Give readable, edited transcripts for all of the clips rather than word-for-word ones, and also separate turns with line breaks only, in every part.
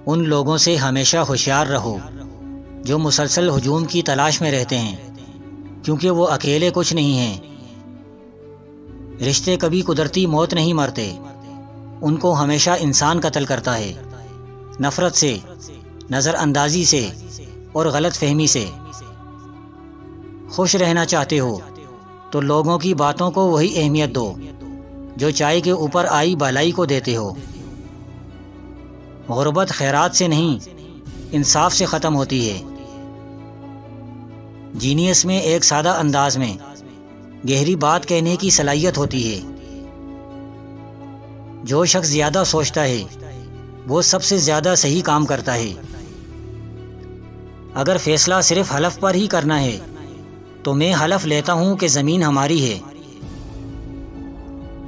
उन लोगों से हमेशा होशियार रहो जो मुसलसल हुजूम की तलाश में रहते हैं, क्योंकि वो अकेले कुछ नहीं हैं। रिश्ते कभी कुदरती मौत नहीं मरते, उनको हमेशा इंसान कत्ल करता है, नफ़रत से, नज़रअंदाजी से और गलत फहमी से। खुश रहना चाहते हो तो लोगों की बातों को वही अहमियत दो जो चाय के ऊपर आई भलाई को देते हो। गुर्बत खैरात से नहीं, इंसाफ से ख़त्म होती है। जीनियस में एक सादा अंदाज में गहरी बात कहने की सलाहियत होती है। जो शख्स ज़्यादा सोचता है वो सबसे ज़्यादा सही काम करता है। अगर फैसला सिर्फ हलफ पर ही करना है तो मैं हलफ लेता हूँ कि ज़मीन हमारी है।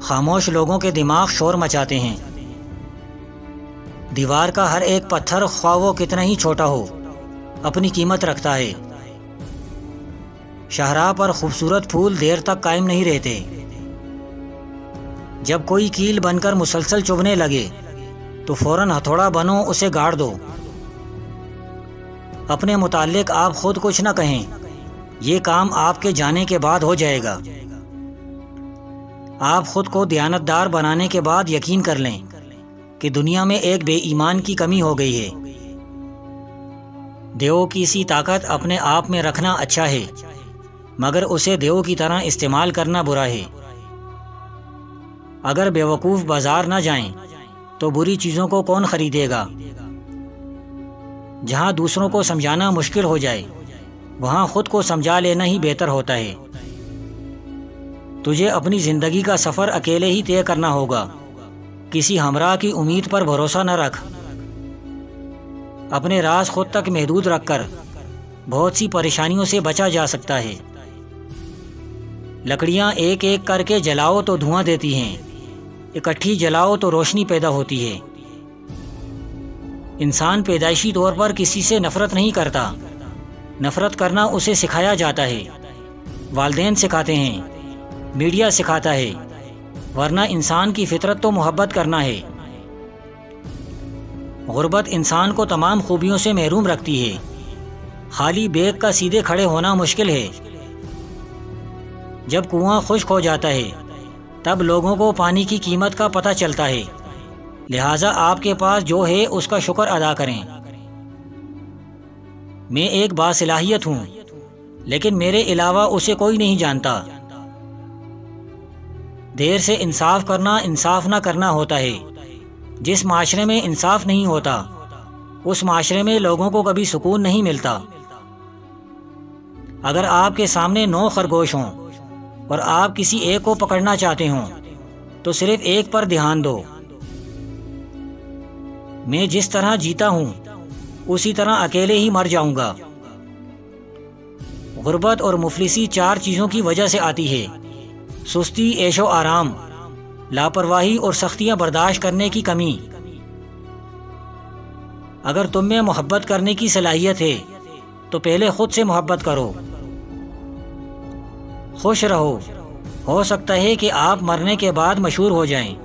खामोश लोगों के दिमाग शोर मचाते हैं। दीवार का हर एक पत्थर, ख्वाह वो कितना ही छोटा हो, अपनी कीमत रखता है। शाहराह पर खूबसूरत फूल देर तक कायम नहीं रहते। जब कोई कील बनकर मुसलसल चुभने लगे तो फौरन हथौड़ा बनो, उसे गाड़ दो। अपने मुताल्लिक आप खुद कुछ न कहें, ये काम आपके जाने के बाद हो जाएगा। आप खुद को दयानतदार बनाने के बाद यकीन कर लें कि दुनिया में एक बेईमान की कमी हो गई है। देवों की सी ताकत अपने आप में रखना अच्छा है, मगर उसे देवों की तरह इस्तेमाल करना बुरा है। अगर बेवकूफ़ बाजार न जाएं तो बुरी चीज़ों को कौन खरीदेगा। जहाँ दूसरों को समझाना मुश्किल हो जाए वहाँ खुद को समझा लेना ही बेहतर होता है। तुझे अपनी ज़िंदगी का सफ़र अकेले ही तय करना होगा। किसी हमराह की उम्मीद पर भरोसा न रख। अपने राज खुद तक महदूद रखकर बहुत सी परेशानियों से बचा जा सकता है। लकड़ियाँ एक एक करके जलाओ तो धुआं देती हैं, इकट्ठी जलाओ तो रोशनी पैदा होती है। इंसान पैदाइशी तौर पर किसी से नफ़रत नहीं करता, नफ़रत करना उसे सिखाया जाता है। वालिदैन सिखाते हैं, मीडिया सिखाता है, वरना इंसान की फितरत तो मोहब्बत करना है। गुर्बत इंसान को तमाम खूबियों से महरूम रखती है। खाली बैग का सीधे खड़े होना मुश्किल है। जब कुआं खुश्क हो जाता है तब लोगों को पानी की कीमत का पता चलता है। लिहाजा आपके पास जो है उसका शुक्र अदा करें। मैं एक बासलाहियत हूँ, लेकिन मेरे अलावा उसे कोई नहीं जानता। देर से इंसाफ करना इंसाफ ना करना होता है। जिस माशरे में इंसाफ नहीं होता उस माशरे में लोगों को कभी सुकून नहीं मिलता। अगर आपके सामने 9 खरगोश हों और आप किसी एक को पकड़ना चाहते हों तो सिर्फ एक पर ध्यान दो। मैं जिस तरह जीता हूँ उसी तरह अकेले ही मर जाऊंगा। गुर्बत और मुफलिसी 4 चीज़ों की वजह से आती है। सुस्ती, ऐशो आराम, लापरवाही और सख्तियां बर्दाश्त करने की कमी। अगर तुम में मोहब्बत करने की सलाहियत है तो पहले खुद से मोहब्बत करो। खुश रहो, हो सकता है कि आप मरने के बाद मशहूर हो जाएं।